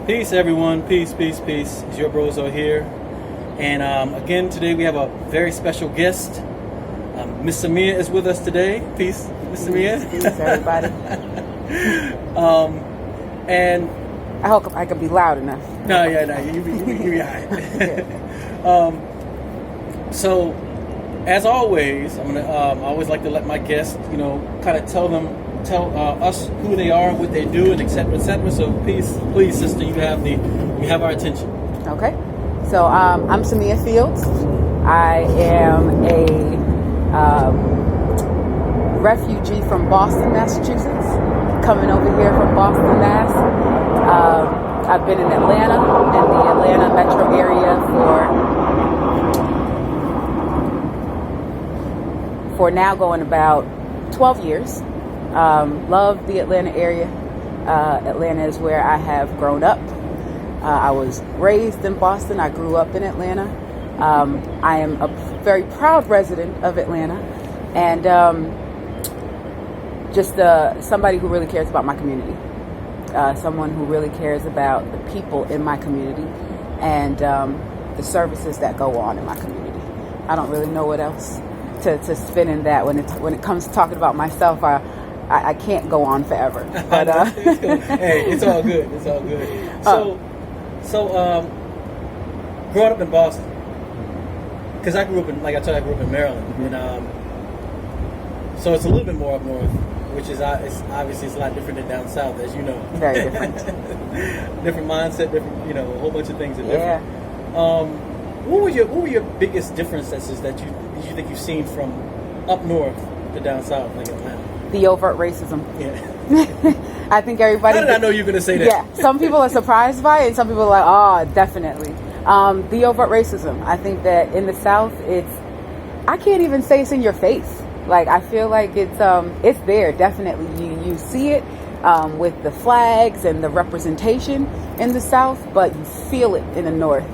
Peace, everyone. Peace, peace, peace. It's your Brozo here. And again, today we have a very special guest. Miss Samia is with us today. Peace, Miss Samia. Peace, everybody. And I hope I can be loud enough. No, you be all right. So, as always, I always like to let my guests, kind of tell us who they are, what they do, and et cetera, et cetera. So, please, sister, you have our attention. Okay. So, I'm Samia Fields. I am a refugee from Boston, Massachusetts, coming over here from Boston, Mass. I've been in Atlanta, in the Atlanta metro area for now going about 12 years. Love the Atlanta area. Atlanta is where I have grown up. I was raised in Boston. I grew up in Atlanta. I am a very proud resident of Atlanta, and just somebody who really cares about my community. Someone who really cares about the people in my community and the services that go on in my community. I don't really know what else to spin in that. When it comes to talking about myself, I can't go on forever. But hey, it's all good. It's all good. So growing up in Boston, because I grew up in Maryland, and so it's a little bit more up north, which is obviously it's a lot different than down south, as you know. Very different. Different mindset, different, a whole bunch of things are different. Yeah. What were your biggest differences that you think you've seen from up north to down south, like Atlanta? The overt racism. Yeah. I think everybody. How did I know you were going to say that? Yeah. Some people are surprised by it, and some people are like, "Oh, definitely." The overt racism. I think that in the South, I can't even say it's in your face. Like, I feel like it's there, definitely. You see it with the flags and the representation in the South, but you feel it in the North.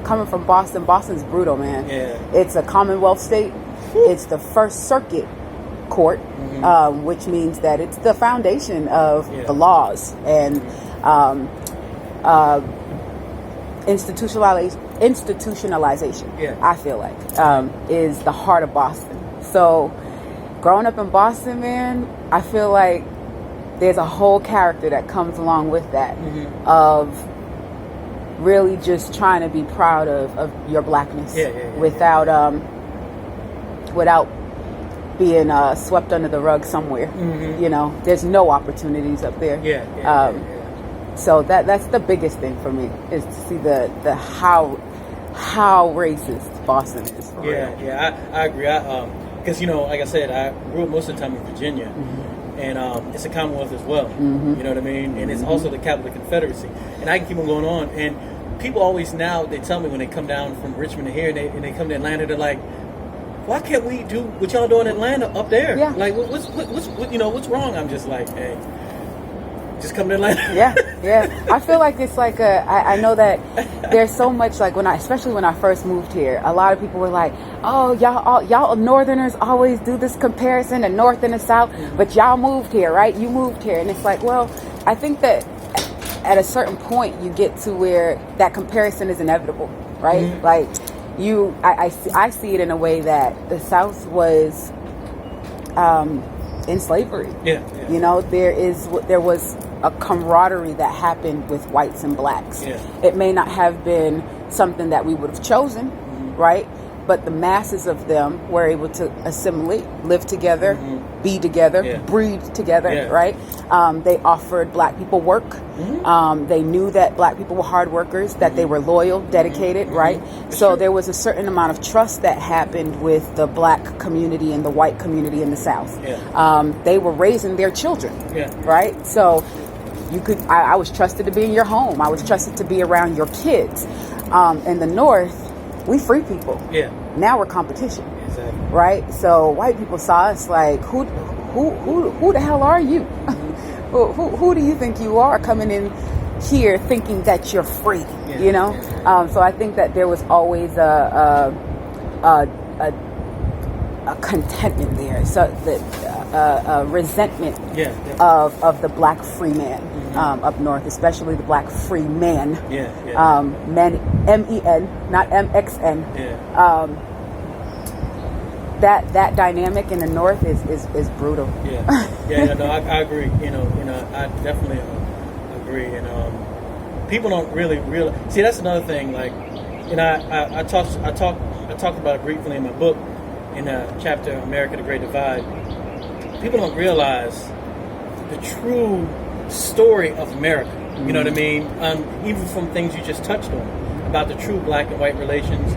Coming from Boston, Boston's brutal, man. Yeah. It's a Commonwealth state. Whew. It's the First Circuit Court, which means that it's the foundation of the laws and institutionalization. Yeah. I feel like is the heart of Boston. So, growing up in Boston, man, I feel like there's a whole character that comes along with that of really just trying to be proud of your blackness without being swept under the rug somewhere. There's no opportunities up there. So that's the biggest thing for me, is to see the how racist Boston is. For real. I agree. Because, like I said, I grew up most of the time in Virginia, and it's a Commonwealth as well. You know what I mean? And it's also the capital of the Confederacy. And I can keep on going on. And people always now, they tell me when they come down from Richmond to here and they come to Atlanta, they're like, why can't we do what y'all do in Atlanta up there? Yeah. Like, what's wrong? I'm just like, hey, just come to Atlanta. Yeah. I feel like it's like I know that there's so much, like especially when I first moved here, a lot of people were like, oh, y'all Northerners always do this comparison, the North and the South, but y'all moved here, right? You moved here. And it's like, well, I think that at a certain point you get to where that comparison is inevitable, right? Like I see it in a way that the South was in slavery. There was a camaraderie that happened with whites and blacks. It may not have been something that we would have chosen, right? But the masses of them were able to assimilate, live together, be together, breed together, right? They offered black people work. They knew that black people were hard workers, that they were loyal, dedicated, right? So there was a certain amount of trust that happened with the black community and the white community in the South. They were raising their children, right? So I was trusted to be in your home. I was trusted to be around your kids. In the North, we free people. Now we're competition. Exactly. Right? So white people saw us like, who the hell are you? Who do you think you are coming in here thinking that you're free? So I think that there was always a contentment there, so that resentment of the black free man up north, especially the black free man. Men, MEN, not MXN. That dynamic in the north is brutal. No, I agree. I definitely agree. And people don't really realize. See, that's another thing. Like, I talked about it briefly in my book, in chapter "America: The Great Divide." People don't realize the true story of America. You know what I mean? Even from things you just touched on about the true black and white relations.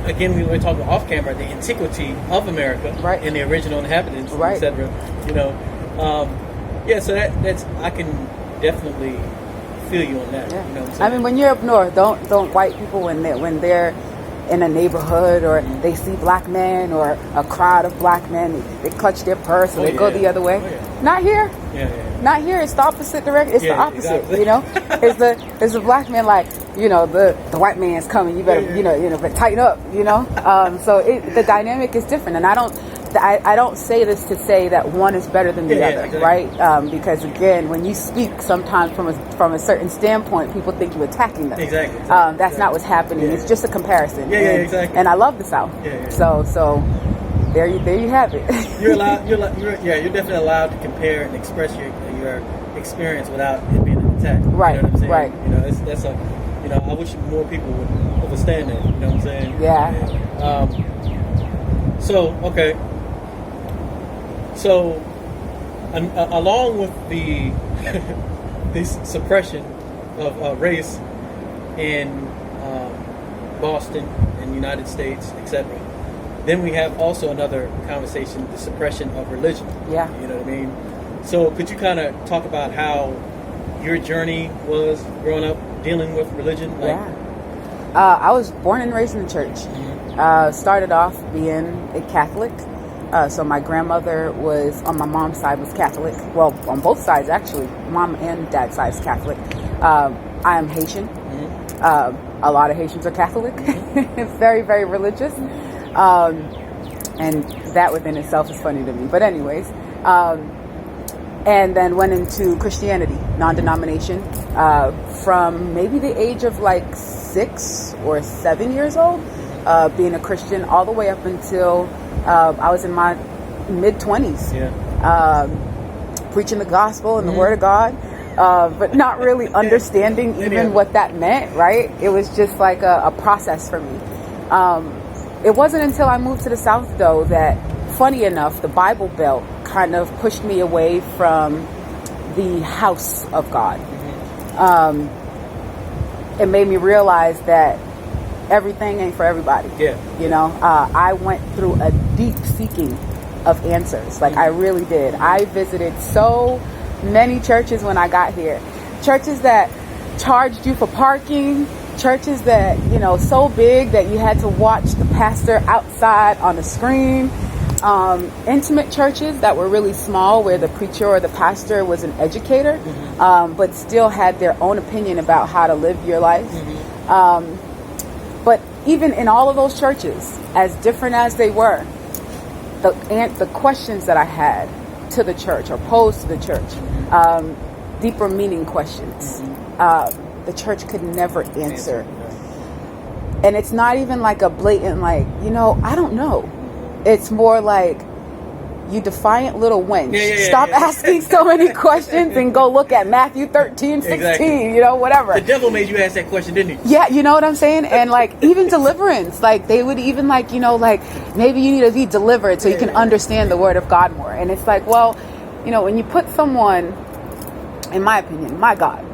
Again, we were talking off camera, the antiquity of America and the original inhabitants, etc. So that's I can definitely feel you on that. You know what I'm saying? I mean, when you're up north, don't white people when they're in a neighborhood or they see black men or a crowd of black men, they clutch their purse or they go the other way. Not here. Not here. It's the opposite direction. It's the opposite. Exactly. It's the black man, like, the white man's coming. You better but tighten up. So the dynamic is different, and I don't say this to say that one is better than the other, exactly. Right? Because again, when you speak, sometimes from a certain standpoint, people think you're attacking them. Exactly. That's not what's happening. It's just a comparison. Exactly. And I love the South. So there you have it. You're definitely allowed to compare and express your experience without it being an attack. Right. You know what I'm saying? Right. That's I wish more people would understand that. You know what I'm saying? So, along with the suppression of race in Boston and United States, etc., then we have also another conversation, the suppression of religion. You know what I mean? So could you kind of talk about how your journey was growing up dealing with religion? I was born and raised in the church. Started off being a Catholic. So my grandmother was, on my mom's side, was Catholic. Well, on both sides, actually. Mom and dad's side is Catholic. I am Haitian. A lot of Haitians are Catholic. Very, very religious. And that within itself is funny to me. But anyways, and then went into Christianity, non-denomination, from maybe the age of like 6 or 7 years old, being a Christian all the way up until I was in my mid-20s, preaching the gospel and the word of God, but not really understanding even what that meant, right? It was just like a process for me. It wasn't until I moved to the South, though, that, funny enough, the Bible Belt kind of pushed me away from the house of God. It made me realize that everything ain't for everybody. I went through a deep seeking of answers. Like, I really did. I visited so many churches when I got here. Churches that charged you for parking. Churches that, so big that you had to watch the pastor outside on the screen. Intimate churches that were really small, where the preacher or the pastor was an educator, but still had their own opinion about how to live your life. But even in all of those churches, as different as they were, the questions that I had to the church or posed to the church, deeper meaning questions, the church could never answer. And it's not even like a blatant, like, I don't know. It's more like, you defiant little wench. Stop asking so many questions and go look at Matthew 13, 16, whatever. The devil made you ask that question, didn't he? Yeah, you know what I'm saying? And like, even deliverance, like they would even like, maybe you need to be delivered so you can understand the word of God more. And it's like, well, when you put someone, in my opinion, my God,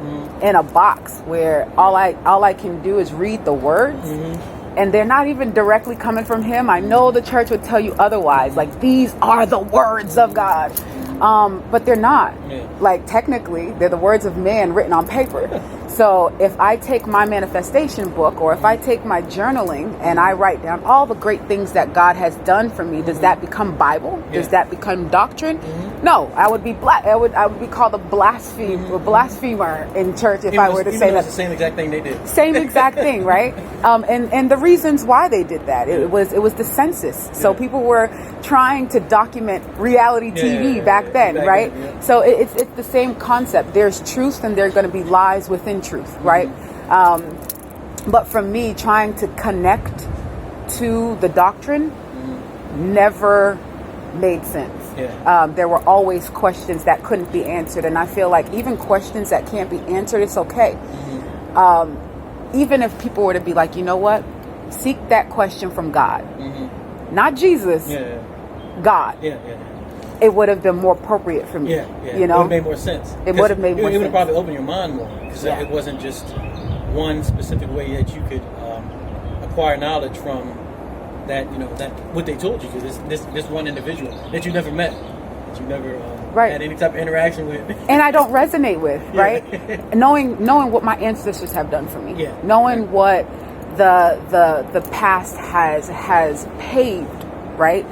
in a box where all I can do is read the words, and they're not even directly coming from him. I know the church would tell you otherwise. Like, these are the words of God. But they're not. Like, technically, they're the words of man written on paper. So if I take my manifestation book, or if I take my journaling and I write down all the great things that God has done for me, does that become Bible? Does that become doctrine? No, I would be I would be called a blasphemer in church if I were to say that. It's the same exact thing they did. Same exact thing, right? And the reasons why they did that, it was the census. So people were trying to document reality TV back then, right? Then, So it's the same concept. There's truth and there are going to be lies within truth, right? But for me, trying to connect to the doctrine never made sense. There were always questions that couldn't be answered, and I feel like even questions that can't be answered, it's okay. Even if people were to be like, you know what, seek that question from God, not Jesus, God. It would have been more appropriate for me. You know, it would have made more sense. It would have made more sense. It would have probably opened your mind more, because it wasn't just one specific way that you could acquire knowledge from. That, you know, that what they told you, this one individual that you never met, that you never had any type of interaction with, and I don't resonate with, right? knowing what my ancestors have done for me, knowing what the past has paved, right?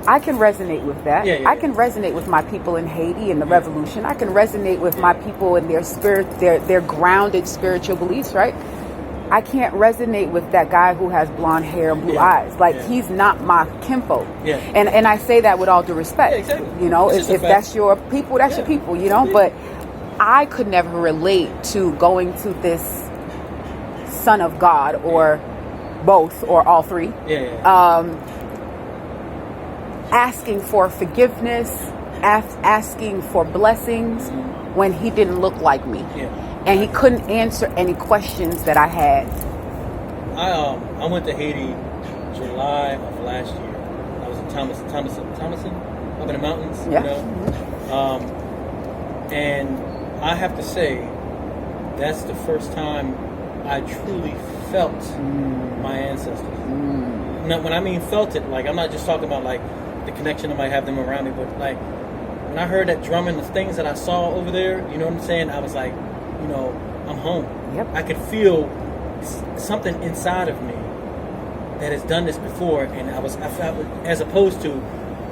I can resonate with that. I can resonate with my people in Haiti and the revolution. I can resonate with my people and their spirit, their grounded spiritual beliefs, right? I can't resonate with that guy who has blonde hair and blue eyes. Like, he's not my kinfolk. And I say that with all due respect. You know, if that's your people, that's your people, you know? But I could never relate to going to this son of God, or both, or all three. Asking for forgiveness, asking for blessings when he didn't look like me. And he couldn't answer any questions that I had. I went to Haiti July of last year. I was in Thomason, up in the mountains, you know. And I have to say, that's the first time I truly felt my ancestors. Now, when I mean felt it, like, I'm not just talking about like the connection I might have them around me, but like when I heard that drumming, the things that I saw over there, you know what I'm saying? I was like, you know, I'm home. I could feel something inside of me that has done this before, and I felt, as opposed to,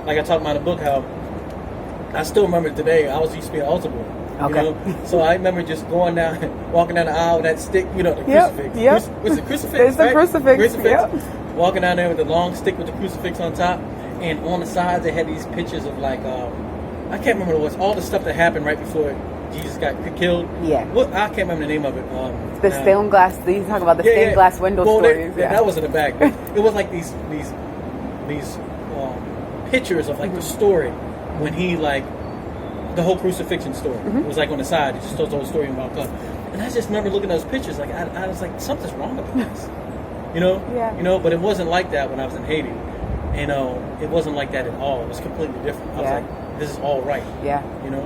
like I talked about in the book, how I still remember today, I used to be an altar boy. You know? So I remember just walking down the aisle with that stick, you know, the crucifix. What's the crucifix? It's the crucifix. Walking down there with the long stick with the crucifix on top, and on the sides they had these pictures of like, I can't remember what it was, all the stuff that happened right before Jesus got killed. I can't remember the name of it. The stained glass. You talk about the stained glass window stories. That was in the back. It was like these pictures of like the story when he, like, the whole crucifixion story. It was like on the side. It just told the whole story about God. And I just remember looking at those pictures. Like, I was like, something's wrong with this. You know. You know. But it wasn't like that when I was in Haiti. You know, it wasn't like that at all. It was completely different. I was like, this is all right. You know.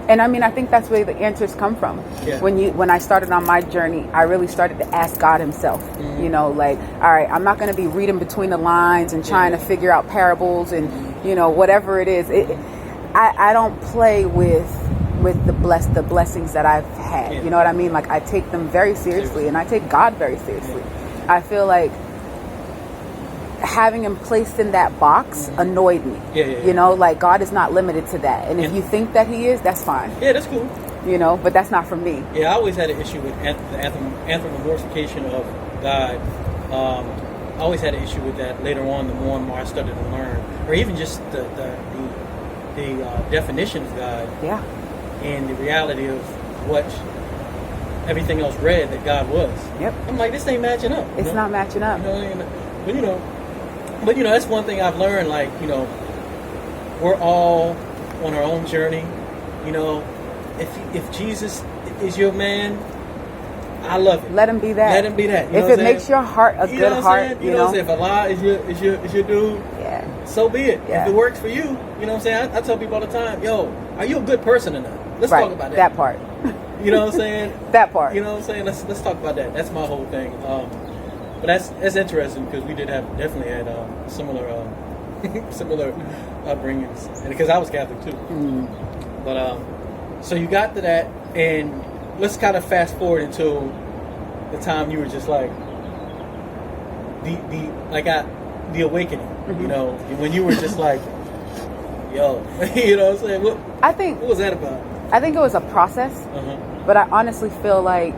And I mean, I think that's where the answers come from. When I started on my journey, I really started to ask God himself, you know, like, all right, I'm not going to be reading between the lines and trying to figure out parables and, you know, whatever it is. I don't play with the blessings that I've had. You know what I mean? Like, I take them very seriously, and I take God very seriously. I feel like having him placed in that box annoyed me. You know, like, God is not limited to that. And if you think that he is, that's fine. That's cool. You know, but that's not for me. I always had an issue with the anthropomorphication of God. I always had an issue with that later on, the more and more I started to learn. Or even just the definition of God. And the reality of what everything else read that God was. I'm like, this ain't matching up. It's not matching up. You know, but, you know, that's one thing I've learned, like, you know, we're all on our own journey. You know, if Jesus is your man, I love it. Let him be that. Let him be that. You if it makes your heart a good heart, you know, if Allah is your dude, so be it. If it works for you, you know what I'm saying? I tell people all the time, yo, are you a good person or not? Let's talk about that. That part. You know what I'm saying? That part. You know what I'm saying? Let's talk about that. That's my whole thing. But that's interesting, because we definitely had similar upbringings, and because I was Catholic too. But so you got to that, and let's kind of fast forward until the time you were just like the awakening. You know, when you were just like, yo, you know what I'm saying? What was that about? I think it was a process, but I honestly feel like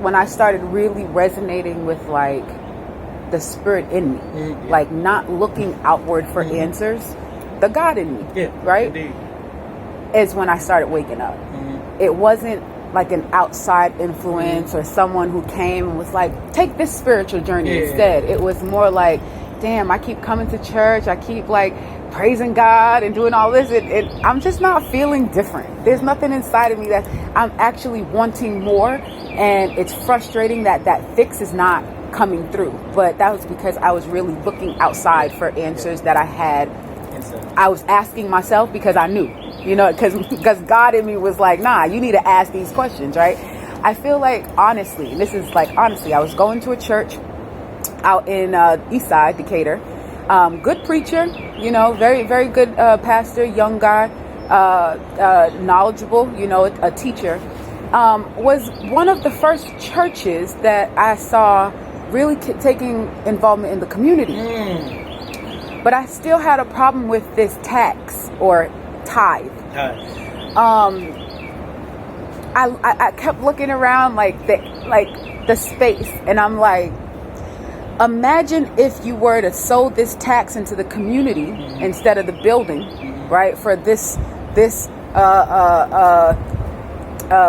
when I started really resonating with like the spirit in me, like not looking outward for answers, the God in me, right? Indeed. Is when I started waking up. It wasn't like an outside influence or someone who came and was like, take this spiritual journey instead. It was more like, damn, I keep coming to church, I keep like praising God and doing all this, I'm just not feeling different. There's nothing inside of me that I'm actually wanting more, and it's frustrating that that fix is not coming through. But that was because I was really looking outside for answers that I had. I was asking myself because I knew, you know, because God in me was like, nah, you need to ask these questions, right? I feel like, honestly, I was going to a church out in East Side, Decatur. Good preacher, you know, very, very good pastor, young guy, knowledgeable, you know, a teacher. Was one of the first churches that I saw really taking involvement in the community. But I still had a problem with this tax or tithe. I kept looking around like the space, and I'm like, imagine if you were to sow this tax into the community instead of the building, right? For this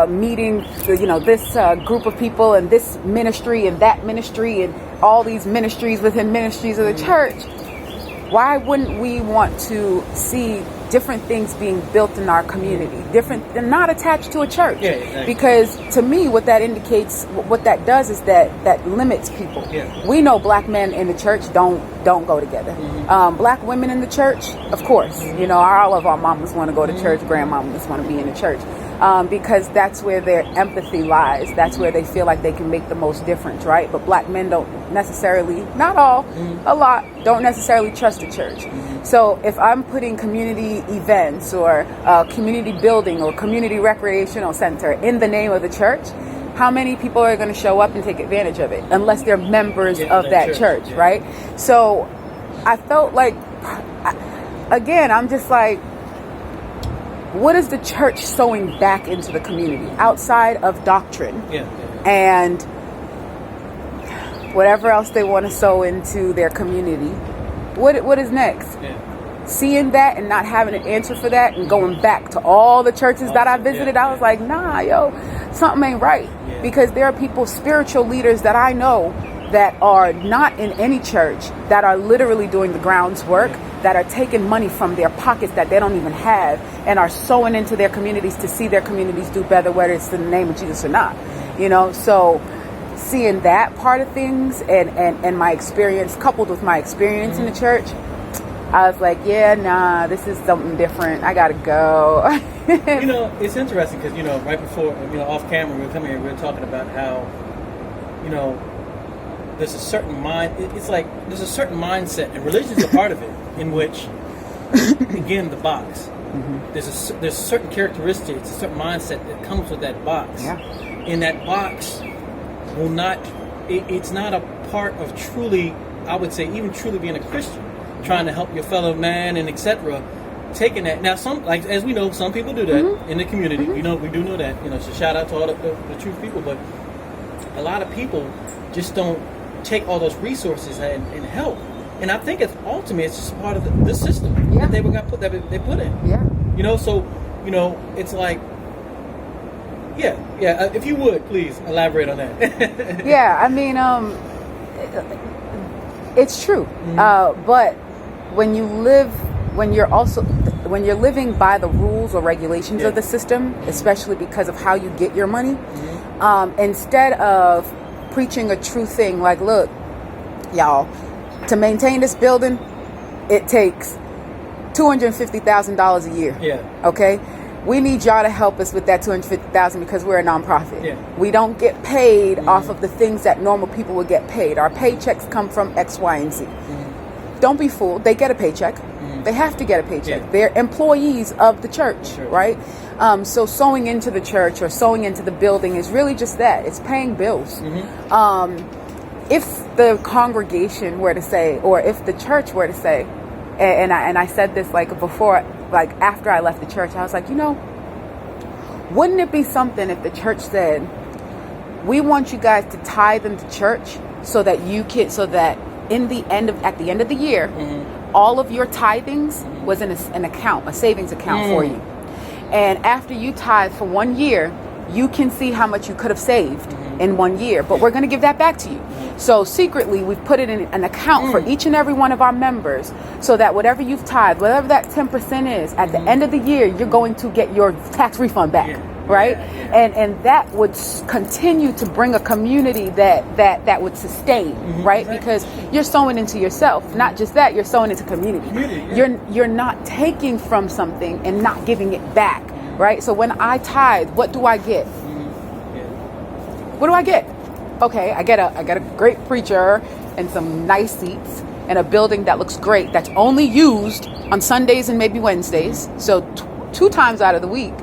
meeting, you know, this group of people and this ministry and that ministry and all these ministries within ministries of the church. Why wouldn't we want to see different things being built in our community, different and not attached to a church? Exactly. Because to me, what that indicates, what that does is that limits people. We know black men in the church don't go together. Black women in the church, of course, you know, all of our mamas want to go to church, grandmamas want to be in the church. Because that's where their empathy lies. That's where they feel like they can make the most difference, right? But black men don't necessarily, not all, a lot, don't necessarily trust the church. So if I'm putting community events or community building or community recreational center in the name of the church, how many people are going to show up and take advantage of it unless they're members of that church, right? So I felt like, again, I'm just like, what is the church sowing back into the community outside of doctrine and whatever else they want to sow into their community? What is next? Seeing that and not having an answer for that and going back to all the churches that I visited, I was like, nah, yo, something ain't right. Because there are people, spiritual leaders that I know that are not in any church, that are literally doing the grounds work, that are taking money from their pockets that they don't even have and are sowing into their communities to see their communities do better, whether it's in the name of Jesus or not. You know, so seeing that part of things and my experience coupled with my experience in the church, I was like, yeah, nah, this is something different. I gotta go. You know, it's interesting because, you know, right before, you know, off camera, we were coming here, we were talking about how, you know, there's a certain there's a certain mindset, and religion is a part of it, in which, again, the box. There's certain characteristics, a certain mindset that comes with that box. And that box will not, it's not a part of truly, I would say, even truly being a Christian, trying to help your fellow man and etc. Taking that. Now, some, like, as we know, some people do that in the community. You know, we do know that. You know, so shout out to all the truth people, but a lot of people just don't take all those resources and help. And I think it's just part of the system that they put in. You know, so, you know, it's like, if you would, please elaborate on that. I mean, it's true. But when you're living by the rules or regulations of the system, especially because of how you get your money, instead of preaching a true thing, like, look, y'all, to maintain this building, it takes $250,000 a year. Okay, we need y'all to help us with that $250,000 because we're a nonprofit. We don't get paid off of the things that normal people would get paid. Our paychecks come from X, Y, and Z. Don't be fooled. They get a paycheck. They have to get a paycheck. They're employees of the church, right? So sewing into the church or sewing into the building is really just that. It's paying bills. If the congregation were to say, or if the church were to say, and I said this like before, like after I left the church, I was like, wouldn't it be something if the church said, we want you guys to tithe into church so that at the end of the year, all of your tithings was in an account, a savings account for you. And after you tithe for 1 year, you can see how much you could have saved in 1 year, but we're going to give that back to you. So secretly, we've put it in an account for each and every one of our members so that whatever you've tithed, whatever that 10% is, at the end of the year, you're going to get your tax refund back. Right? And that would continue to bring a community that would sustain, right? Exactly. Because you're sowing into yourself. Not just that, you're sowing into community. You're not taking from something and not giving it back, right? So when I tithe, what do I get? What do I get? Okay, I get a great preacher and some nice seats and a building that looks great that's only used on Sundays and maybe Wednesdays. So 2 times out of the week.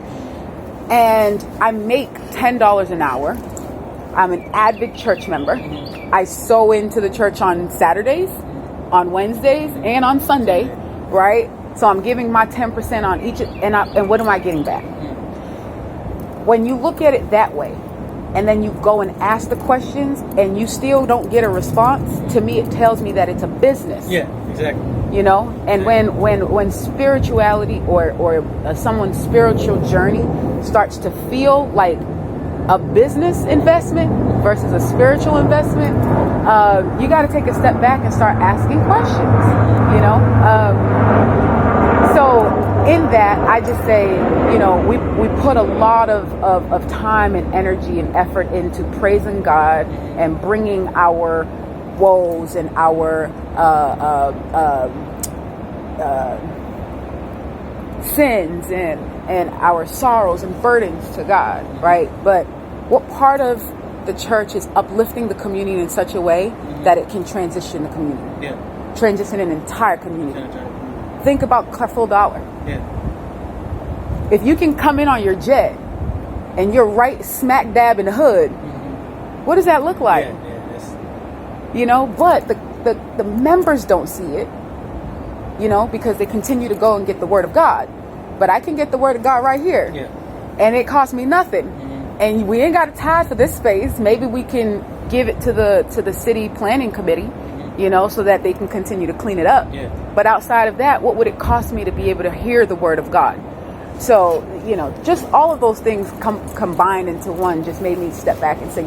And I make $10 an hour. I'm an avid church member. I sow into the church on Saturdays, on Wednesdays, and on Sunday, right? So I'm giving my 10% on each, and what am I getting back? When you look at it that way, and then you go and ask the questions, and you still don't get a response, to me it tells me that it's a business. Yeah, exactly. And when spirituality or someone's spiritual journey starts to feel like a business investment versus a spiritual investment, you got to take a step back and start asking questions. So in that, I just say, we put a lot of time and energy and effort into praising God and bringing our woes and our sins and our sorrows and burdens to God, right? But what part of the church is uplifting the community in such a way that it can transition the community? Transition an entire community. Think about Creflo Dollar. If you can come in on your jet and you're right smack dab in the hood, what does that look like? But the members don't see it, because they continue to go and get the word of God. But I can get the word of God right here. And it costs me nothing. And we ain't got to tithe for this space. Maybe we can give it to the city planning committee, so that they can continue to clean it up. But outside of that, what would it cost me to be able to hear the word of God? So, just all of those things combined into one just made me step back and say,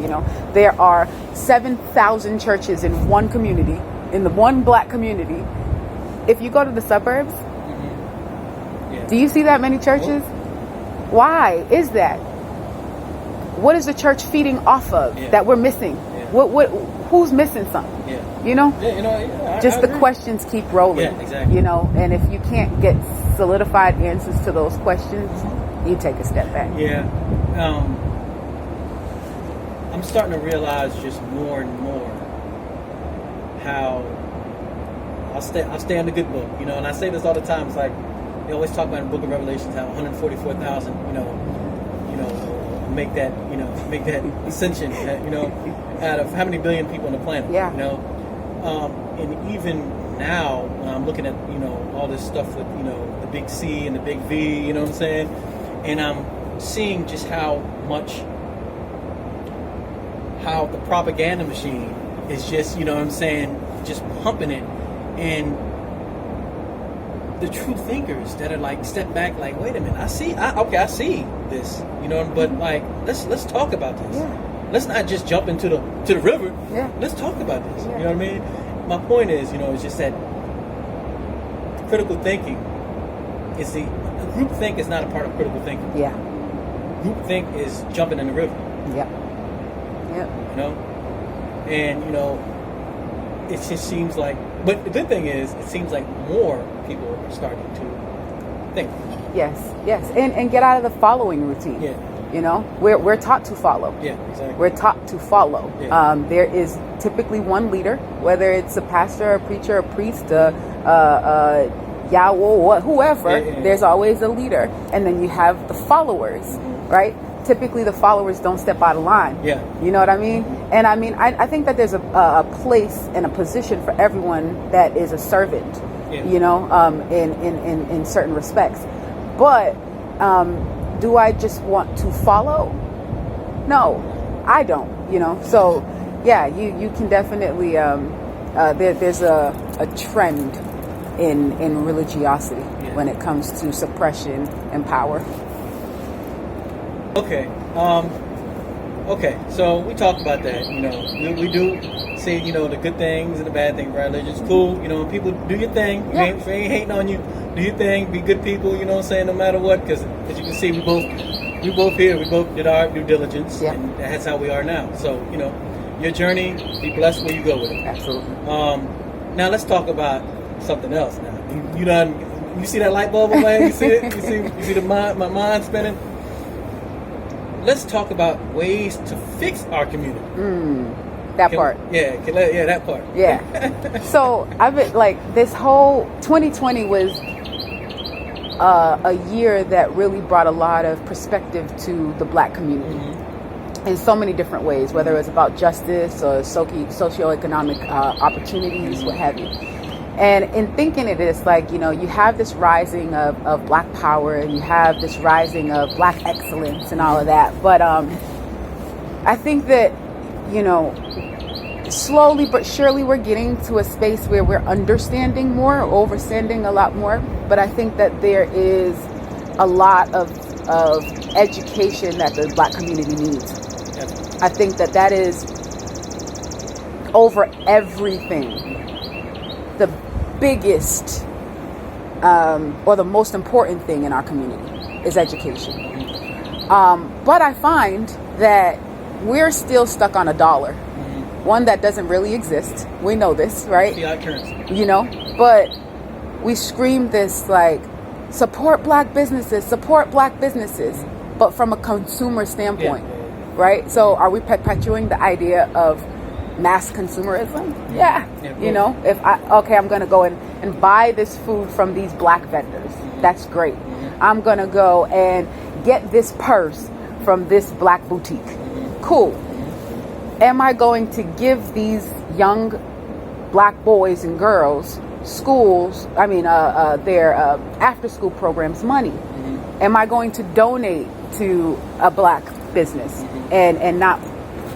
there are 7,000 churches in one community, in the one black community. If you go to the suburbs, do you see that many churches? Why is that? What is the church feeding off of that we're missing? Who's missing something? Just the questions keep rolling. Exactly. And if you can't get solidified answers to those questions, you take a step back. I'm starting to realize just more and more how I'll stay on the good book, and I say this all the time. It's like they always talk about in the Book of Revelations how 144,000, make that ascension, out of how many billion people on the planet, and even now when I'm looking at all this stuff with the big C and the big V, you know what I'm saying, and I'm seeing just how the propaganda machine is just just pumping it, and the true thinkers that are like step back, like, wait a minute, I see this, but like let's talk about this. Let's not just jump into the river. Let's talk about this. You know what I mean? My point is, it's just that critical thinking is group think is not a part of critical thinking. Group think is jumping in the river. And it just seems like, but the good thing is, it seems like more people are starting to think. Yes, and get out of the following routine. We're taught to follow. Exactly. We're taught to follow. There is typically one leader, whether it's a pastor, a preacher, a priest, Yahweh, whoever, there's always a leader. And then you have the followers, right? Typically the followers don't step out of line. Yeah. You know what I mean? And I mean, I think that there's a place and a position for everyone that is a servant, you know, in certain respects. But do I just want to follow? No, I don't, you know. So, yeah, you can definitely, there's a trend in religiosity when it comes to suppression and power. Okay. Okay. So we talked about that. You know, we do see, you know, the good things and the bad things about religion. It's cool. You know, people do your thing. We ain't hating on you. Do your thing. Be good people. You know what I'm saying? No matter what. Because as you can see, we both here. We both did our due diligence. Yeah. And that's how we are now. So, you know, your journey, be blessed where you go with it. Absolutely. Now let's talk about something else. Now you see that light bulb over there? You see it? You see my mind spinning? Let's talk about ways to fix our community. That part. That part. Yeah. So I've been like, this whole 2020 was a year that really brought a lot of perspective to the Black community in so many different ways, whether it's about justice or socioeconomic opportunities, what have you. And in thinking it is like, you know, you have this rising of Black power, and you have this rising of Black excellence and all of that. But I think that, you know, slowly but surely we're getting to a space where we're understanding more, overstanding a lot more. But I think that there is a lot of education that the Black community needs. I think that is over everything the biggest or the most important thing in our community is education. But I find that we're still stuck on a dollar, one that doesn't really exist. We know this, right? Fiat currency. You know, but we scream this like, support Black businesses, but from a consumer standpoint, right? So are we perpetuating the idea of mass consumerism? Yeah. You know, if I'm going to go and buy this food from these Black vendors. That's great. I'm going to go and get this purse from this Black boutique. Cool. Am I going to give these young Black boys and girls their after school programs money? Am I going to donate to a Black business and not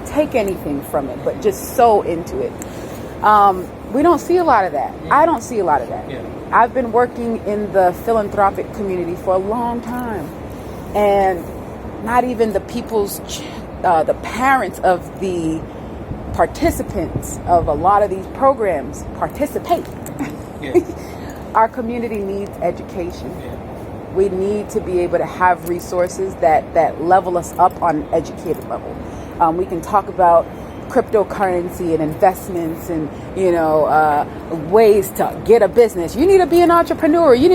take anything from it, but just sow into it? We don't see a lot of that. I don't see a lot of that. I've been working in the philanthropic community for a long time, and not even the the parents of the participants of a lot of these programs participate. Our community needs education. We need to be able to have resources that level us up on an educated level. We can talk about cryptocurrency and investments and, you know, ways to get a business. You need to be an entrepreneur. You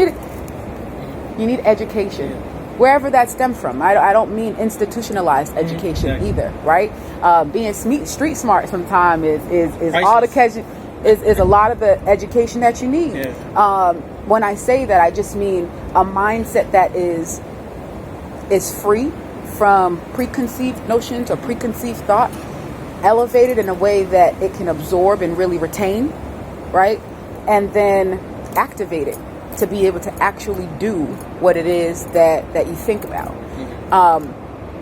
need education, wherever that stems from. I don't mean institutionalized education either, right? Being street smart sometimes is all the is a lot of the education that you need. When I say that, I just mean a mindset that is free from preconceived notions or preconceived thought, elevated in a way that it can absorb and really retain, right? And then activate it to be able to actually do what it is that you think about.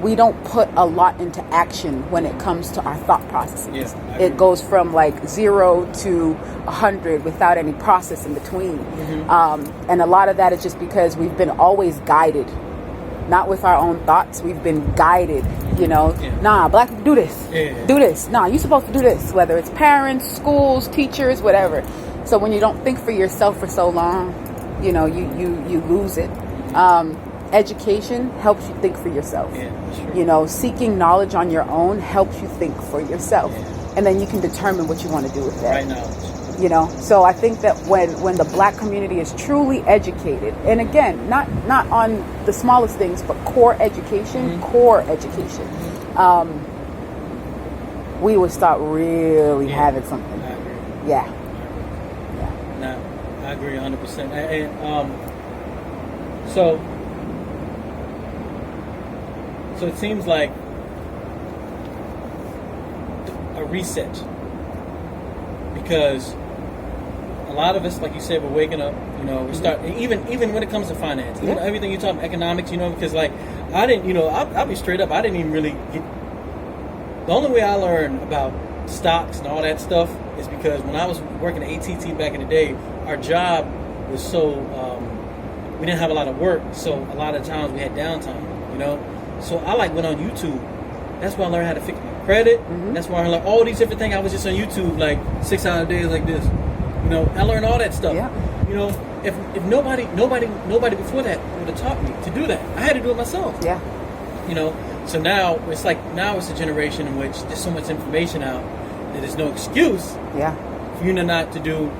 We don't put a lot into action when it comes to our thought processes. It goes from like 0 to 100 without any process in between. And a lot of that is just because we've been always guided, not with our own thoughts. We've been guided, you know, nah, Black people do this, do this. Nah, you're supposed to do this, whether it's parents, schools, teachers, whatever. So when you don't think for yourself for so long, you know, you lose it. Education helps you think for yourself. You know, seeking knowledge on your own helps you think for yourself. And then you can determine what you want to do with that. Right knowledge. You know, so I think that when the Black community is truly educated, and again, not on the smallest things, but core education, we would start really having something. I agree. Yeah. Now, I agree 100%. So it seems like a reset, because a lot of us, like you said, we're waking up. We start even when it comes to finance, everything you're talking economics. Because like I didn't, I'll be straight up. I didn't even really get. The only way I learned about stocks and all that stuff is because when I was working at AT&T back in the day, our job was so we didn't have a lot of work, so a lot of times we had downtime. So I went on YouTube. That's where I learned how to fix my credit. That's where I learned all these different things. I was just on YouTube 6 hours a day like this. I learned all that stuff. Yeah. If nobody before that would have taught me to do that, I had to do it myself. Yeah. So now it's a generation in which there's so much information out that there's no excuse. Yeah. For you not to do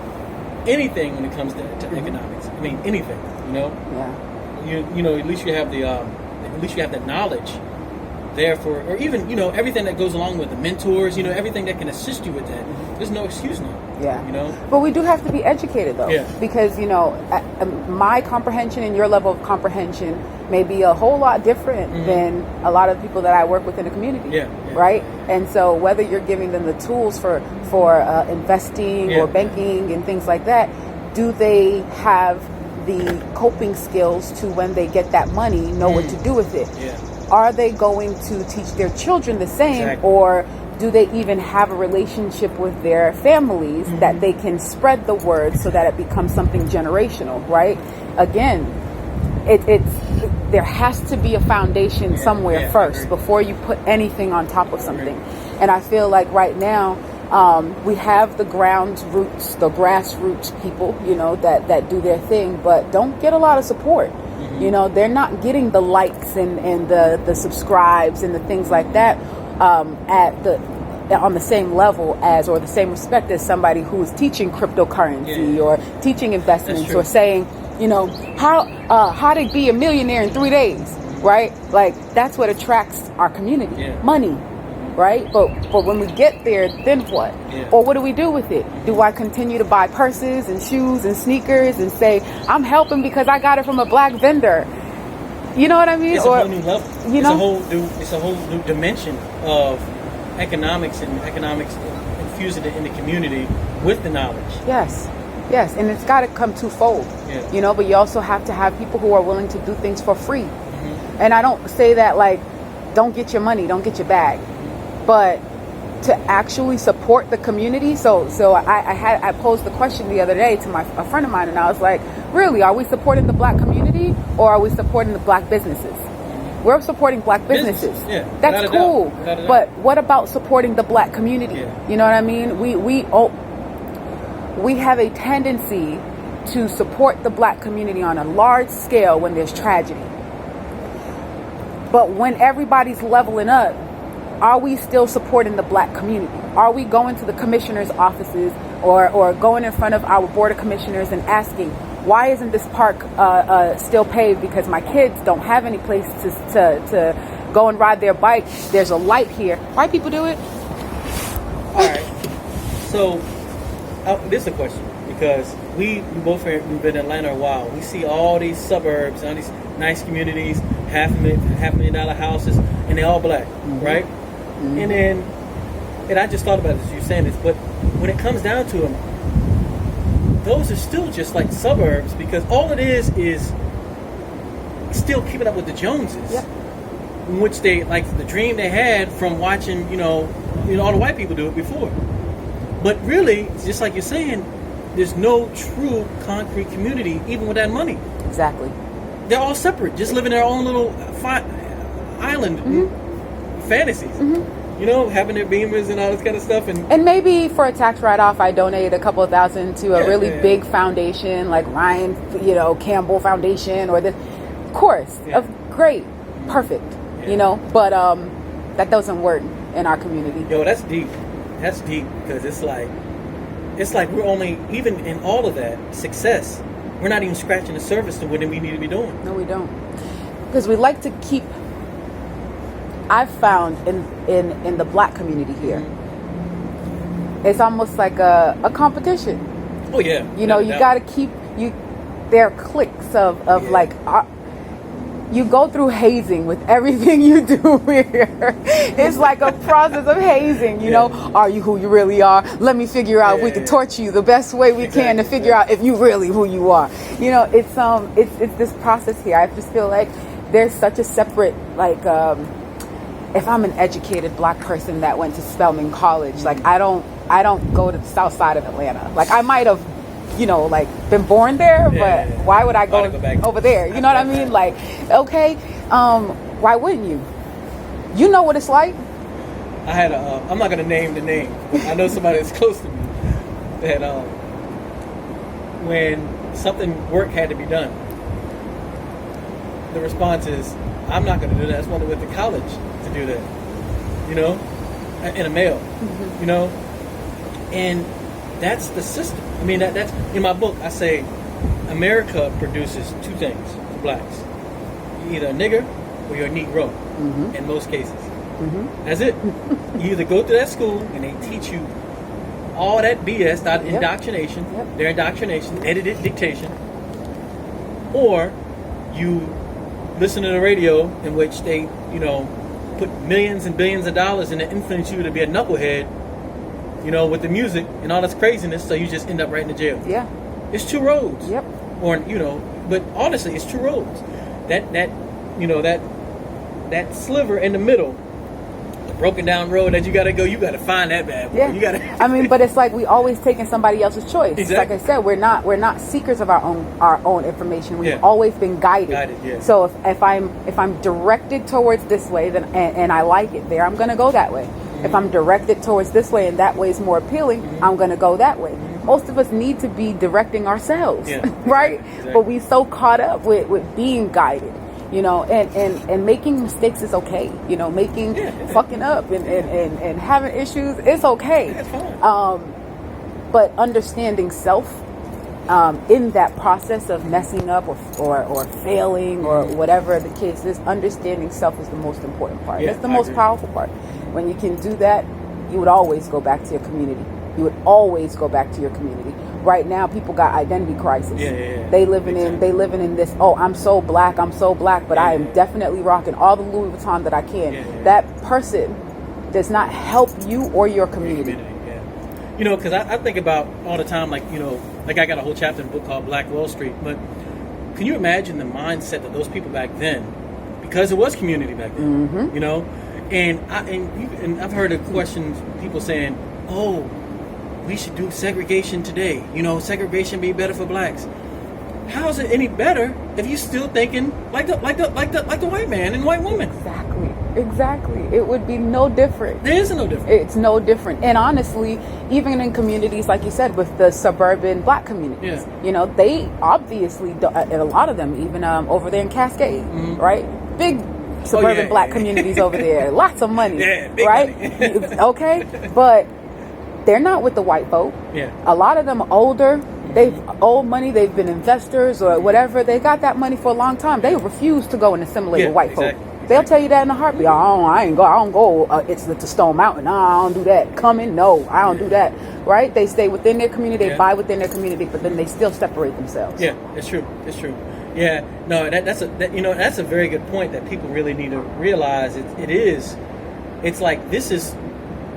anything when it comes to economics. I mean anything. Yeah. At least you have the knowledge there for, or even everything that goes along with the mentors. Everything that can assist you with that. There's no excuse now. Yeah. But we do have to be educated though. Yeah. Because my comprehension and your level of comprehension may be a whole lot different than a lot of people that I work with in the community. Yeah. Right. And so whether you're giving them the tools for investing or banking and things like that, do they have the coping skills to, when they get that money, know what to do with it? Yeah. Are they going to teach their children the same? Exactly. Or do they even have a relationship with their families that they can spread the word so that it becomes something generational, right? Again, there has to be a foundation somewhere first before you put anything on top of something. And I feel like right now, we have the grassroots people, that do their thing, but don't get a lot of support. They're not getting the likes and the subscribes and the things like that on the same level as, or the same respect as somebody who's teaching cryptocurrency or teaching investments or saying, how to be a millionaire in 3 days, right? Like that's what attracts our community, money. Right? But when we get there, then what? Yeah. Or what do we do with it? Do I continue to buy purses and shoes and sneakers and say, I'm helping because I got it from a black vendor? You know what I mean? It's a whole new level. It's a whole new dimension of economics, and economics infusing it in the community with the knowledge. Yes. And it's got to come twofold, but you also have to have people who are willing to do things for free. And I don't say that don't get your money, don't get your bag. But to actually support the community. So I posed the question the other day to a friend of mine, and I was like, really, are we supporting the black community or are we supporting the black businesses? We're supporting black businesses. Yeah, that's cool. But what about supporting the black community? Yeah. You know what I mean? We have a tendency to support the black community on a large scale when there's tragedy. But when everybody's leveling up, are we still supporting the black community? Are we going to the commissioner's offices or going in front of our board of commissioners and asking, why isn't this park still paved? Because my kids don't have any place to go and ride their bike. There's a light here. White people do it. All right. So this is a question, because we've been in Atlanta a while. We see all these suburbs, all these nice communities, $500,000 houses, and they're all black, right? And I just thought about it as you saying this, but when it comes down to them, those are still just like suburbs, because all it is still keeping up with the Joneses, in which they, like, the dream they had from watching, all the white people do it before. But really, just like you're saying, there's no true concrete community, even with that money. Exactly. They're all separate, just living their own little island fantasies. Having their Beamers and all this kind of stuff. And maybe for a tax write-off, I donate a couple of $1,000 to a really big foundation, like Ryan, Campbell Foundation, or this. Of course, great, perfect, but that doesn't work in our community. Yo, that's deep. That's deep, because it's like we're only, even in all of that success, we're not even scratching the surface to what we need to be doing. No, we don't. Because we like to keep, I've found in the black community here, it's almost like a competition. Oh yeah. You got to keep They're cliques of like, you go through hazing with everything you do here. It's like a process of hazing, you know. Are you who you really are? Let me figure out if we can torture you the best way we can to figure out if you really who you are. You know, it's this process here. I just feel like there's such a separate, like, if I'm an educated black person that went to Spelman College, like I don't go to the south side of Atlanta. Like I might have, you know, like been born there, but why would I go over there? You know what I mean? Like, okay, why wouldn't you? You know what it's like. I had I'm not gonna name the name, but I know somebody that's close to me that when work had to be done, the response is, I'm not gonna do that. That's why they went to college to do that. You know, in a male. You know, and that's the system. I mean, that's in my book. I say America produces two things for blacks: you're either a nigger or you're a Negro. In most cases, that's it. You either go to that school and they teach you all that BS, that indoctrination, their indoctrination, edited dictation, or you listen to the radio in which they, you know, put millions and billions of dollars in to influence you to be a knucklehead. You know, with the music and all this craziness, so you just end up right in the jail. Yeah, it's two roads. Or you know, but honestly, it's two roads. That you know that sliver in the middle, the broken down road that you got to go. You got to find that bad boy. You got to. I mean, but it's like we always taking somebody else's choice. Like I said, we're not seekers of our own information. We've always been guided. So if I'm directed towards this way, then and I like it there, I'm going to go that way. If I'm directed towards this way and that way is more appealing, I'm going to go that way. Most of us need to be directing ourselves, right? Exactly. But we so caught up with being guided, you know, and making mistakes is okay. You know, fucking up and having issues, it's okay. But understanding self in that process of messing up or failing or whatever the case is, understanding self is the most important part. That's the most powerful part. When you can do that, you would always go back to your community. Right now, people got identity crisis. They living in this. Oh, I'm so black, but I am definitely rocking all the Louis Vuitton that I can. That person does not help you or your community. You know, because I think about all the time, like, you know, like I got a whole chapter in a book called Blackwallstreet. But can you imagine the mindset that those people back then, because it was community back then, you know. And I've heard of questions, people saying, "Oh, we should do segregation today. You know, segregation be better for blacks." How is it any better if you're still thinking like the white man and white woman? Exactly. It would be no different. There is no different. It's no different. And honestly, even in communities like you said, with the suburban black communities, you know, they obviously, and a lot of them, even over there in Cascade, right? Big suburban black communities over there, lots of money, right? Money. Okay, but they're not with the white folk. A lot of them are older. They've owed money. They've been investors or whatever. They got that money for a long time. They refuse to go and assimilate with white folk. They'll tell you that in a heartbeat. I don't go. It's to Stone Mountain. No, I don't do that. Coming? No, I don't do that. Right? They stay within their community. They buy within their community, but then they still separate themselves. Yeah, it's true. It's true. Yeah, no, that's a very good point that people really need to realize. It's like this is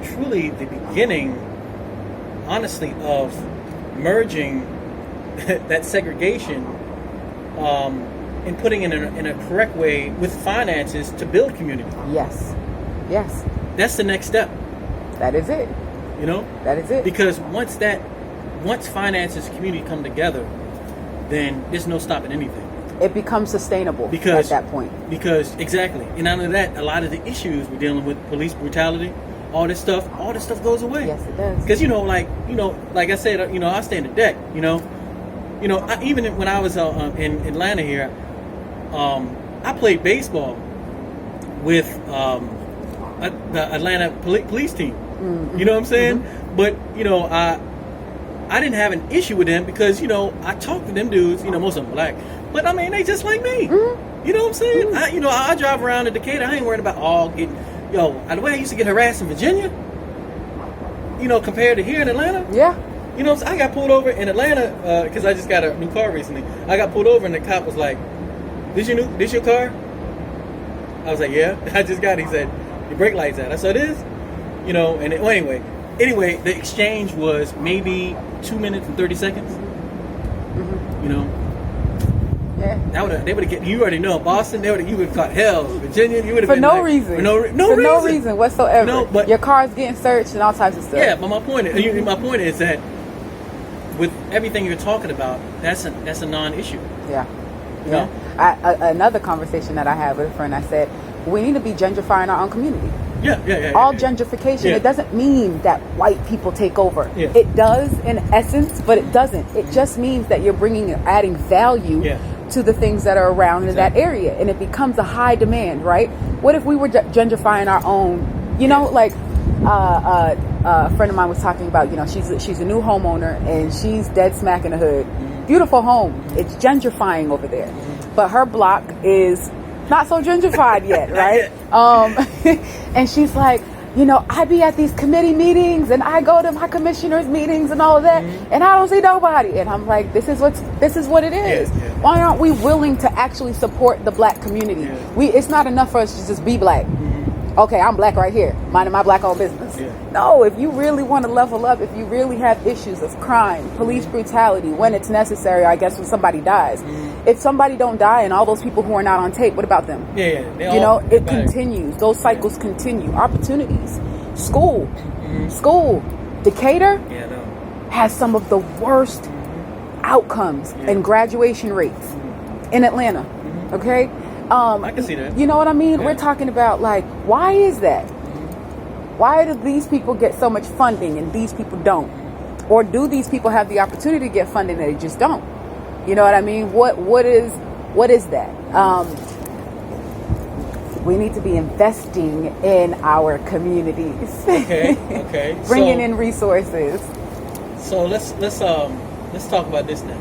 truly the beginning, honestly, of merging that segregation and putting it in a correct way with finances to build community. Yes. That's the next step. That is it. You know? That is it. Because once finances and community come together, then there's no stopping anything. It becomes sustainable at that point. Because, exactly. And out of that, a lot of the issues we're dealing with, police brutality, all this stuff goes away. Yes, it does. Because, like I said, I stay in the deck, even when I was in Atlanta here, I played baseball with the Atlanta police team. You know what I'm saying? But, I didn't have an issue with them because, I talked to them dudes, most of them black. But, I mean, they just like me. You know what I'm saying? I drive around in Decatur. I ain't worried about getting... the way I used to get harassed in Virginia, compared to here in Atlanta. Yeah. You know, I got pulled over in Atlanta because I just got a new car recently. I got pulled over and the cop was like, "This your car?" I was like, "Yeah, I just got it." He said, "Your brake light's out." I said, "It is?" You know, and anyway, the exchange was maybe 2 minutes and 30 seconds. You know, yeah. They would have you already know Boston. You would have caught hell. Virginia, you would have for been no like, reason. For no reason whatsoever. No, but your car's getting searched and all types of stuff. Yeah, but my point is that with everything you're talking about, that's a non-issue. Yeah. You know? Another conversation that I had with a friend, I said, we need to be gentrifying our own community. Yeah. All gentrification, it doesn't mean that white people take over. Yeah. It does in essence, but it doesn't. It just means that you're adding value to the things that are around in that area, and it becomes a high demand, right? What if we were gentrifying our own? You know, like a friend of mine was talking about. You know, she's a new homeowner and she's dead smack in the hood. Beautiful home. It's gentrifying over there, but her block is not so gentrified yet, right? And she's like, you know, I be at these committee meetings and I go to my commissioners meetings and all of that, and I don't see nobody. And I'm like, this is what it is. Why aren't we willing to actually support the black community? It's not enough for us to just be black. Okay, I'm black right here, minding my black-owned business. No, if you really want to level up, if you really have issues of crime, police brutality, when it's necessary, I guess when somebody dies. If somebody don't die and all those people who are not on tape, what about them? You know, it continues. Those cycles continue. Opportunities. School. Decatur has some of the worst outcomes and graduation rates in Atlanta. Okay? I can see that. You know what I mean? We're talking about, like, why is that? Why do these people get so much funding and these people don't? Or do these people have the opportunity to get funding and they just don't? You know what I mean? What is that? We need to be investing in our communities. Okay. Bringing in resources. So let's talk about this now.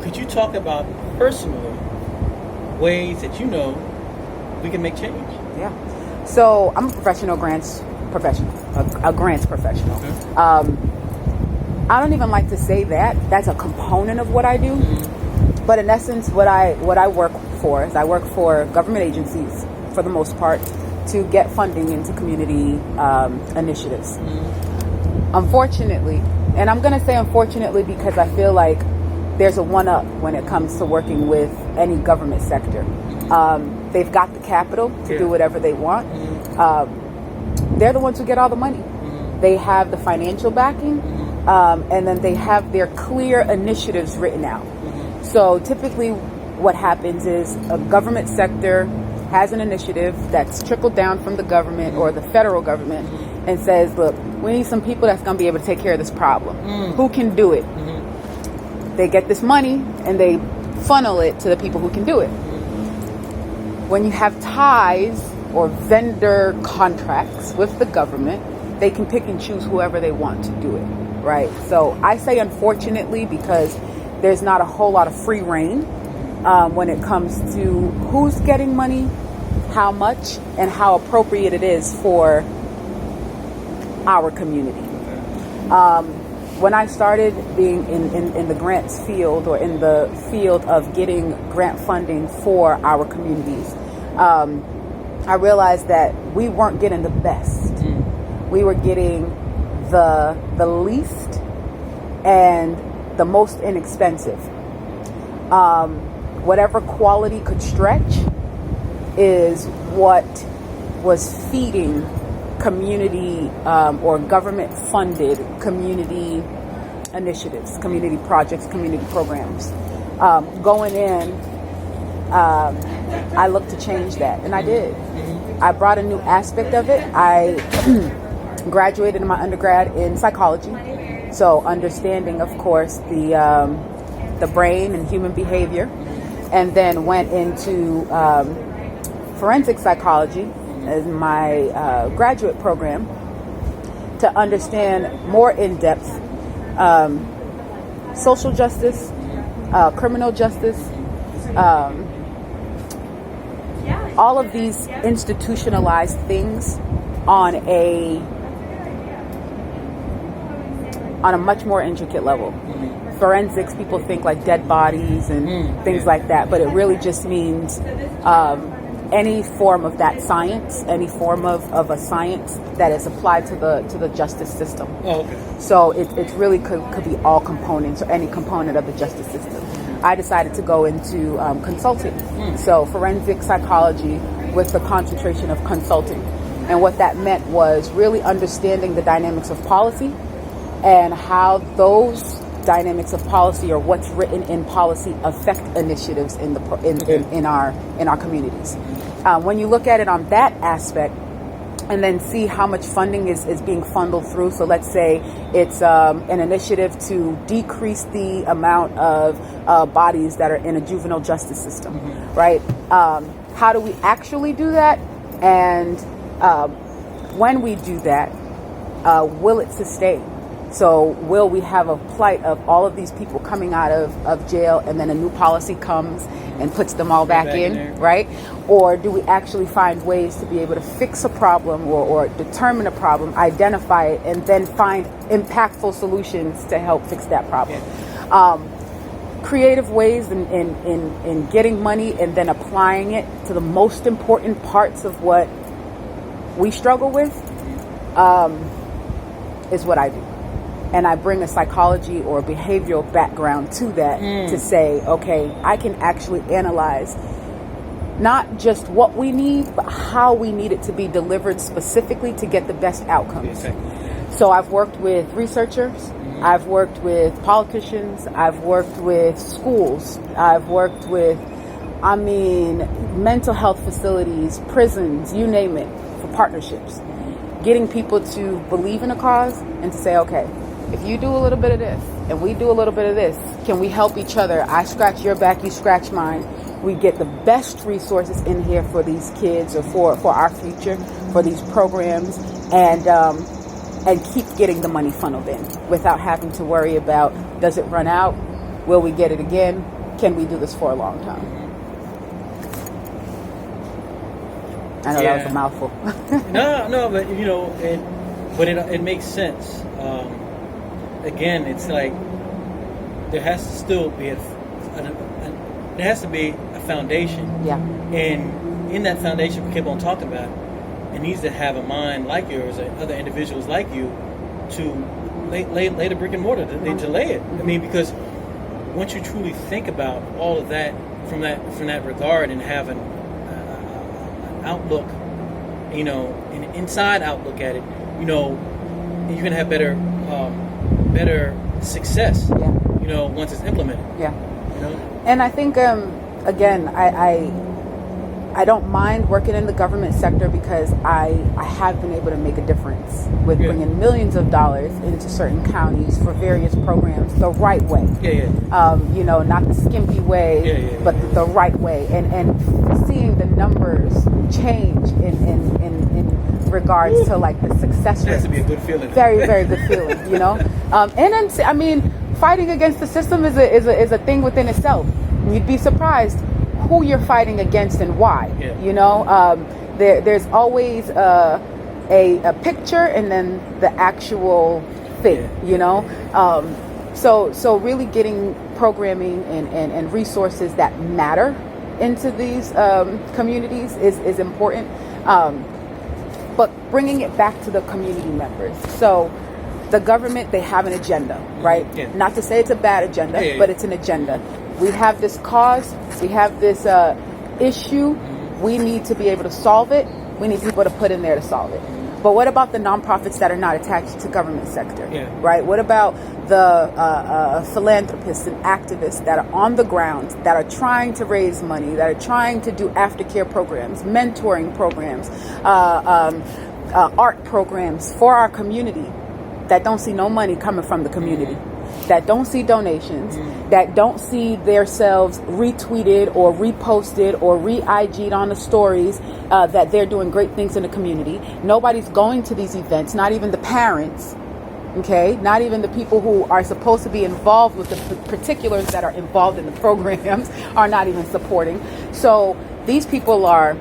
Could you talk about personally ways that you know we can make change? Yeah. So I'm a professional grants professional. Okay. I don't even like to say that. That's a component of what I do. But in essence, what I work for is I work for government agencies, for the most part, to get funding into community initiatives. Unfortunately, and I'm going to say unfortunately because I feel like there's a one-up when it comes to working with any government sector. They've got the capital to do whatever they want. They're the ones who get all the money. They have the financial backing, and then they have their clear initiatives written out. So typically what happens is a government sector has an initiative that's trickled down from the government or the federal government and says, look, we need some people that's going to be able to take care of this problem. Who can do it? They get this money and they funnel it to the people who can do it. When you have ties or vendor contracts with the government, they can pick and choose whoever they want to do it, right? So I say unfortunately because there's not a whole lot of free reign when it comes to who's getting money, how much, and how appropriate it is for our community. When I started being in the grants field or in the field of getting grant funding for our communities, I realized that we weren't getting the best. We were getting the least and the most inexpensive. Whatever quality could stretch is what was feeding community or government funded community initiatives, community projects, community programs. Going in, I looked to change that, and I did. I brought a new aspect of it. I graduated in my undergrad in psychology, so understanding, of course, the brain and human behavior, and then went into forensic psychology as my graduate program to understand more in depth social justice, criminal justice, all of these institutionalized things on a on a much more intricate level. Forensics, people think like dead bodies and things like that, but it really just means any form of that science, any form of a science that is applied to the justice system. Oh, okay. So it really could be all components or any component of the justice system. I decided to go into consulting, so forensic psychology with the concentration of consulting. And what that meant was really understanding the dynamics of policy and how those dynamics of policy or what's written in policy affect initiatives in our communities. When you look at it on that aspect, and then see how much funding is being funneled through. So let's say it's an initiative to decrease the amount of bodies that are in a juvenile justice system, right? How do we actually do that? And when we do that, will it sustain? So will we have a plight of all of these people coming out of jail and then a new policy comes and puts them all back in, right? Or do we actually find ways to be able to fix a problem or determine a problem, identify it, and then find impactful solutions to help fix that problem? Creative ways in getting money and then applying it to the most important parts of what we struggle with is what I do. And I bring a psychology or behavioral background to that to say, okay, I can actually analyze not just what we need, but how we need it to be delivered specifically to get the best outcomes. So I've worked with researchers, I've worked with politicians, I've worked with schools, I've worked with, mental health facilities, prisons, you name it, for partnerships. Getting people to believe in a cause and to say, okay, if you do a little bit of this and we do a little bit of this, can we help each other? I scratch your back, you scratch mine. We get the best resources in here for these kids or for our future, for these programs, and keep getting the money funneled in without having to worry about, does it run out? Will we get it again? Can we do this for a long time? I know that was a mouthful. No, but it makes sense. Again, it's like there has to still be a foundation. Yeah. And in that foundation, we keep on talking about, it needs to have a mind like yours and other individuals like you to lay the brick and mortar, to lay it. I mean, because once you truly think about all of that from that regard and have an outlook, an inside outlook at it, you're gonna have better success. Yeah. Once it's implemented. Yeah. And I think again, I don't mind working in the government sector because I have been able to make a difference with bringing millions of dollars into certain counties for various programs the right way. Not the skimpy way, but the right way, and seeing the numbers change in regards to like the success rate. It has to be a good feeling. Very, very good feeling, And then, fighting against the system is a thing within itself. You'd be surprised who you're fighting against and why. There's always a picture and then the actual thing. So really getting programming and resources that matter into these communities is important. But bringing it back to the community members. So the government, they have an agenda, right? Not to say it's a bad agenda, but it's an agenda. We have this cause, we have this issue, we need to be able to solve it, we need people to put in there to solve it. But what about the nonprofits that are not attached to government sector, right? What about the philanthropists and activists that are on the ground, that are trying to raise money, that are trying to do aftercare programs, mentoring programs, art programs for our community, that don't see no money coming from the community, that don't see donations, that don't see themselves retweeted or reposted or re-IG'd on the stories that they're doing great things in the community. Nobody's going to these events, not even the parents, okay? Not even the people who are supposed to be involved with the particulars that are involved in the programs are not even supporting. So these people are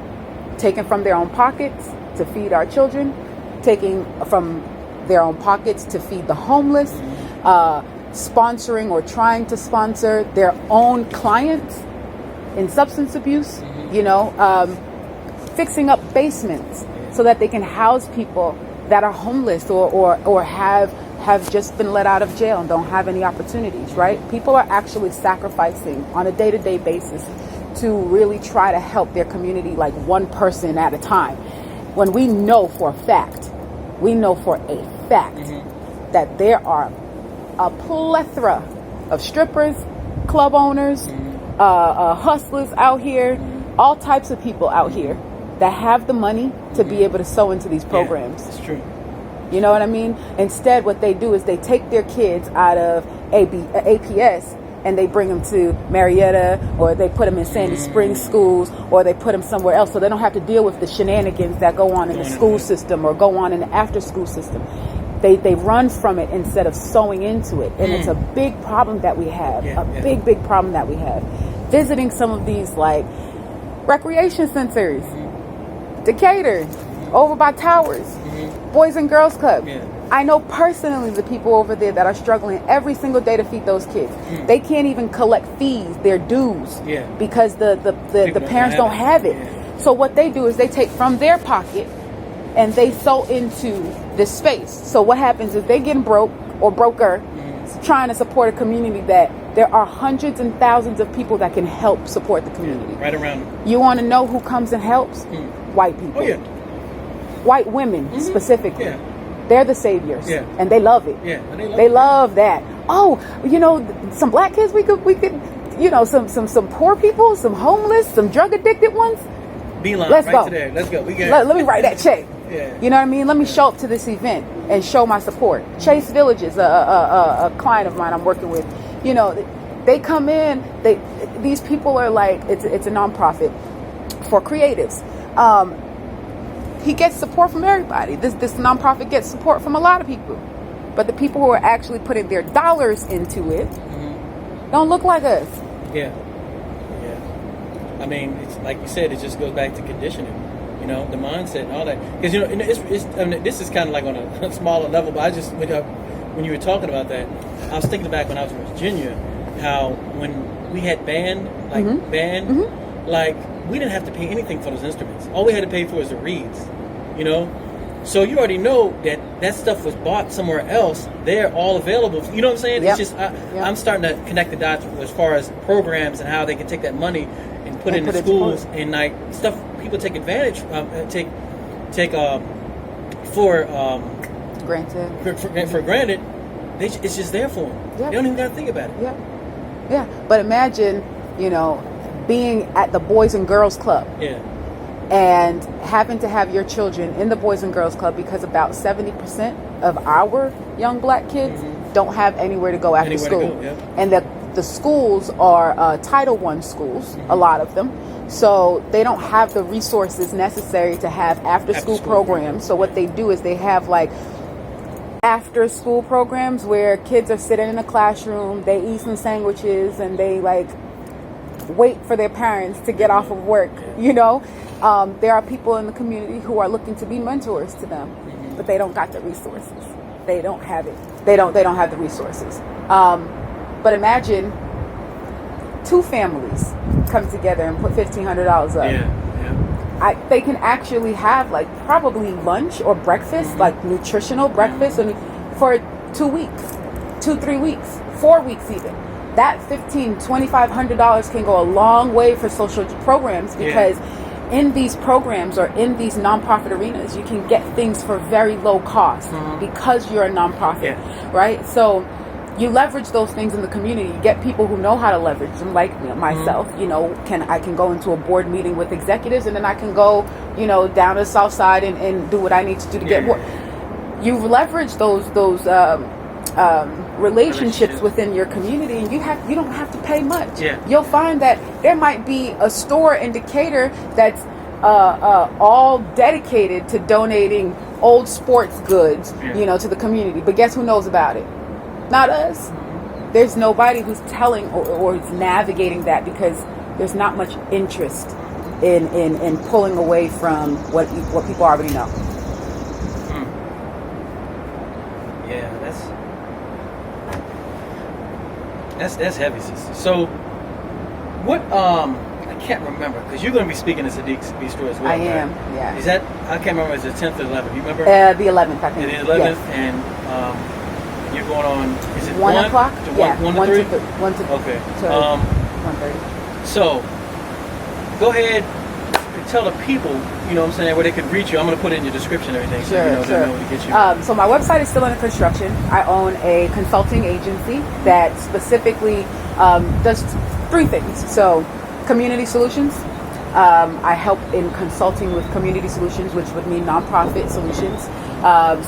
taking from their own pockets to feed our children, taking from their own pockets to feed the homeless, sponsoring or trying to sponsor their own clients in substance abuse, fixing up basements so that they can house people that are homeless or have just been let out of jail and don't have any opportunities, right? People are actually sacrificing on a day-to-day basis to really try to help their community, like one person at a time. When we know for a fact that there are a plethora of strippers, club owners, hustlers out here, all types of people out here that have the money to be able to sow into these programs. Yeah, that's true. You know what I mean? Instead, what they do is they take their kids out of APS and they bring them to Marietta, or they put them in Sandy Springs schools, or they put them somewhere else so they don't have to deal with the shenanigans that go on in the school system or go on in the after school system. They run from it instead of sowing into it. And it's a big problem that we have, big problem that we have. Visiting some of these like recreation centers, Decatur, over by Towers, Boys and Girls Club. Yeah. I know personally the people over there that are struggling every single day to feed those kids. They can't even collect fees, their dues, because the parents don't have it. Yeah. So what they do is they take from their pocket and they sow into this space. So what happens is they getting broke or broker, trying to support a community that there are hundreds and thousands of people that can help support the community. Right around. You want to know who comes and helps? White people. Oh, yeah. White women specifically. Yeah. They're the saviors, and they love it. Yeah, and they love that. Oh, some black kids we could, some poor people, some homeless, some drug addicted ones. Beeline, let's right go. To there. Let's go. Let me write that check. Yeah. You know what I mean? Let me show up to this event and show my support. Chase Villages, a client of mine I'm working with. They come in. These people are like, it's a nonprofit for creatives. He gets support from everybody. This nonprofit gets support from a lot of people. But the people who are actually putting their dollars into it don't look like us. Yeah. I mean, it's like you said, it just goes back to conditioning. The mindset and all that. Because, this is kind of like on a smaller level, but when you were talking about that, I was thinking back when I was in Virginia, how when we had band, like we didn't have to pay anything for those instruments. All we had to pay for was the reeds, So you already know that stuff was bought somewhere else. They're all available. You know what I'm saying? Yep. It's just I'm starting to connect the dots as far as programs and how they can take that money and put it in schools and like stuff people take advantage for granted. It's just there for them. Yep. They don't even got to think about it. Yeah. But imagine, being at the Boys and Girls Club. Yeah. And having to have your children in the Boys and Girls Club because about 70% of our young black kids don't have anywhere to go after school. And the schools are Title I schools, a lot of them. So they don't have the resources necessary to have after school programs. So what they do is they have like after school programs where kids are sitting in a classroom, they eat some sandwiches and they like wait for their parents to get off of work, There are people in the community who are looking to be mentors to them, but they don't got the resources. They don't have it. They don't have the resources. But imagine two families come together and put $1,500 up. They can actually have like probably lunch or breakfast, like nutritional breakfast, for 2 weeks, 2-3 weeks, 4 weeks even. That $2,500 can go a long way for social programs because in these programs or in these nonprofit arenas, you can get things for very low cost because you're a nonprofit, right? So you leverage those things in the community. You get people who know how to leverage them, like myself. I can go into a board meeting with executives, and then I can go, down to the south side and do what I need to do to get more. You leverage those relationships within your community, and you don't have to pay much. You'll find that there might be a store in Decatur that's all dedicated to donating old sports goods, to the community. But guess who knows about it? Not us. There's nobody who's telling or who's navigating that because there's not much interest in pulling away from what people already know. That's heavy, sister. So, what I can't remember because you're going to be speaking at Sadiq's Bistro as well. I am. Right? Yeah. Is that I can't remember? Is it 10th or 11th? You remember? The 11th, I think. The 11th, yes. and you're going on. Is it 1 o'clock? Yeah. 1 to 3. 1 to Okay. To 1:30. So, go ahead and tell the people, you know what I'm saying, where they could reach you. I'm going to put it in your description and everything so you know they know where to get you. So my website is still under construction. I own a consulting agency that specifically does 3 things. So, community solutions. I help in consulting with community solutions, which would mean nonprofit solutions,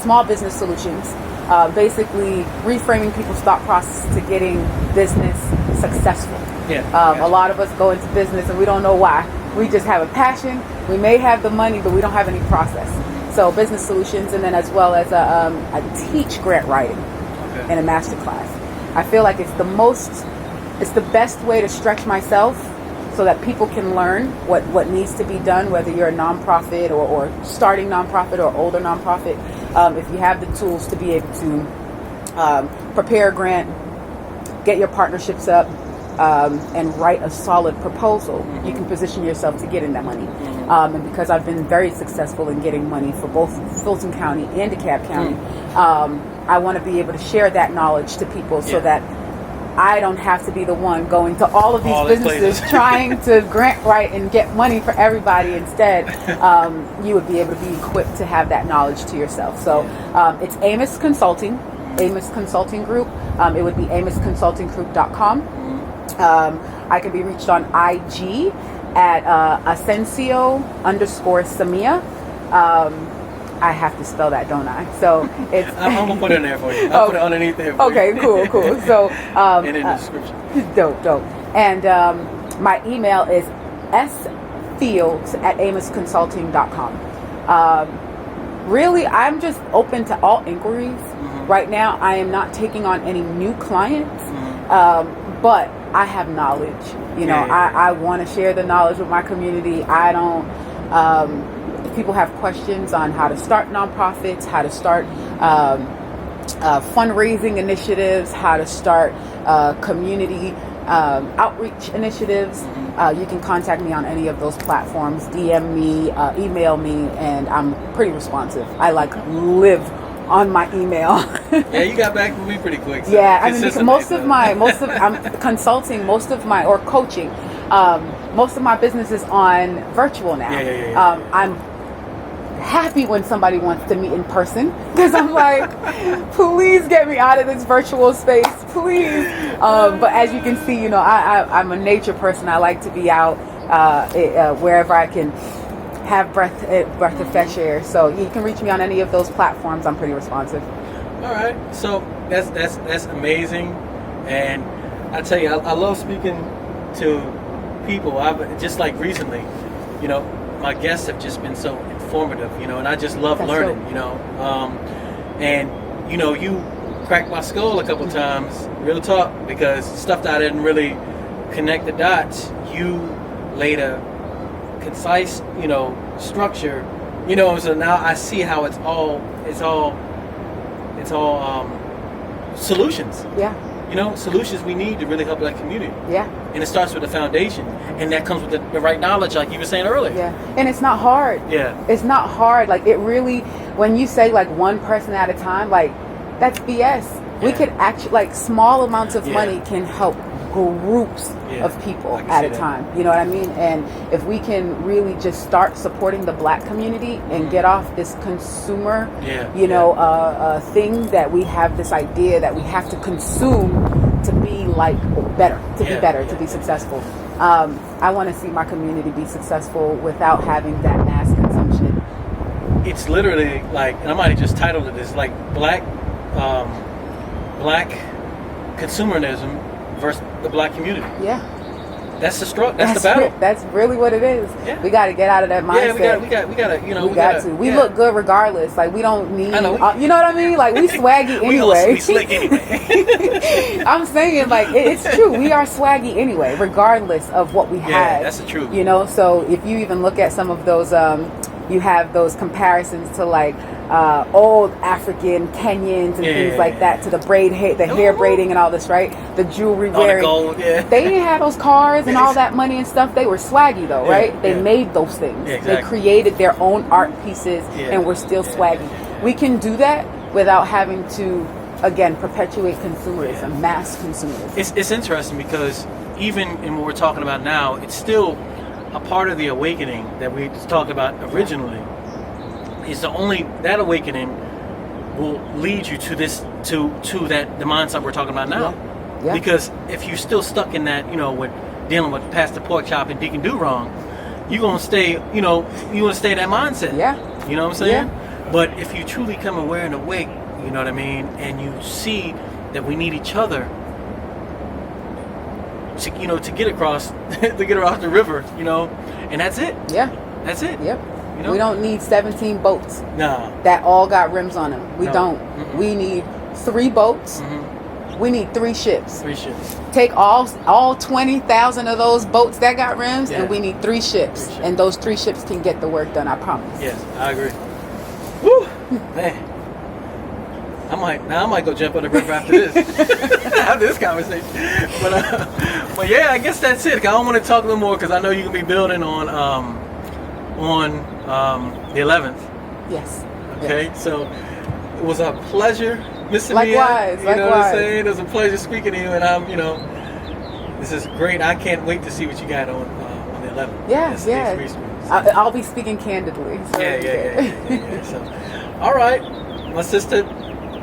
small business solutions, basically reframing people's thought process to getting business successful. A lot of us go into business and we don't know why. We just have a passion. We may have the money, but we don't have any process. So business solutions, and then as well as I teach grant writing in a master class. I feel like it's the best way to stretch myself so that people can learn what needs to be done, whether you're a nonprofit or starting nonprofit or older nonprofit. If you have the tools to be able to prepare a grant, get your partnerships up, and write a solid proposal, you can position yourself to get in that money. And because I've been very successful in getting money for both Fulton County and DeKalb County, I want to be able to share that knowledge to people so that I don't have to be the one going to all of these businesses trying to grant write and get money for everybody. Instead, you would be able to be equipped to have that knowledge to yourself. So it's Amos Consulting, Amos Consulting Group. It would be amosconsultinggroup.com. I can be reached on IG at Asensio_Samia. I have to spell that, don't I? So it's. I'm gonna put it in there for you. I'll put it underneath there. For okay, you. cool. So and in the description. Dope. And my email is sfields@amosconsulting.com. Really, I'm just open to all inquiries. Right now, I am not taking on any new clients, but I have knowledge. I want to share the knowledge with my community. I don't. If people have questions on how to start nonprofits, how to start fundraising initiatives, how to start community outreach initiatives, you can contact me on any of those platforms. DM me, email me, and I'm pretty responsive. I live on my email. Yeah, you got back with me pretty quick. So yeah, I mean, I'm consulting, or coaching. Most of my business is on virtual now. Yeah. I'm happy when somebody wants to meet in person because I'm like, please get me out of this virtual space, please. But as you can see, I'm a nature person. I like to be out wherever I can have breath of fresh air. So you can reach me on any of those platforms. I'm pretty responsive. All right, so that's amazing, and I tell you, I love speaking to people. I've just like recently, my guests have just been so informative, and I just love learning, and you cracked my skull a couple times, real talk, because stuff that I didn't really connect the dots. You laid a concise, structure, so now I see how it's all solutions. Yeah. Solutions we need to really help that community. Yeah. And it starts with the foundation, and that comes with the right knowledge, like you were saying earlier. Yeah. And it's not hard. Yeah. It's not hard. Like, it really, when you say like one person at a time, like, that's BS. Yeah. We could actually, small amounts of money can help groups of people at a time. You know what I mean? And if we can really just start supporting the Black community and get off this consumer, thing that we have, this idea that we have to consume to be better, to be successful. I want to see my community be successful without having that mass consumption. It's literally and I might have just titled it as Black Consumerism versus the Black community. Yeah. That's the struggle. That's the battle. That's really what it is. Yeah. We got to get out of that mindset. Yeah, we got to. We look good regardless. We don't need. I know, you know what I mean? We swaggy anyway. We slick anyway. I'm saying it's true. We are swaggy anyway, regardless of what we have. Yeah, that's the truth. So if you even look at some of those, you have those comparisons to old African Kenyans and things like that, to the hair braiding and all this, right? The jewelry wearing. The gold, They didn't have those cars and all that money and stuff. They were swaggy though, right? They made those things. They created their own art pieces and were still swaggy. We can do that without having to, again, perpetuate consumerism, mass consumerism. It's interesting because even in what we're talking about now, it's still a part of the awakening that we talked about originally. It's that awakening will lead you to the mindset we're talking about now. Yeah. Because if you're still stuck in that, with dealing with Pastor Pork Chop and Deacon Do Wrong, you're gonna stay, you're gonna stay in that mindset. Yeah. You know what I'm saying? Yeah. But if you truly come aware and awake, you know what I mean, and you see that we need each other to get across the river, and that's it. Yeah. That's it. Yep. We don't need 17 boats. No. That all got rims on them. We don't. Mm-mm. We need 3 boats. Mm-hmm. We need 3 ships. 3 ships. Take all 20,000 of those boats that got rims, and we need 3 ships. And those 3 ships can get the work done, I promise. Yes, I agree. Woo! Man. I might go jump on the river after this. After this conversation. But yeah, I guess that's it. I don't want to talk a little more because I know you're going to be building on the 11th. Yes. Okay, yes. So it was a pleasure, Miss Samia. Likewise, you know what I'm saying? It was a pleasure speaking to you, and this is great. I can't wait to see what you got on the 11th. Yeah. I'll be speaking candidly. So yeah. So, all right, my sister.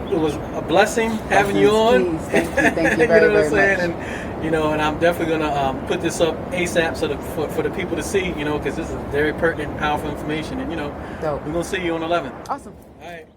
It was a blessing having you on. Thank you very, you know what I'm saying? much. And I'm definitely gonna put this up ASAP for the people to see, because this is very pertinent, powerful information, and we're gonna see you on the 11th. Awesome. All right.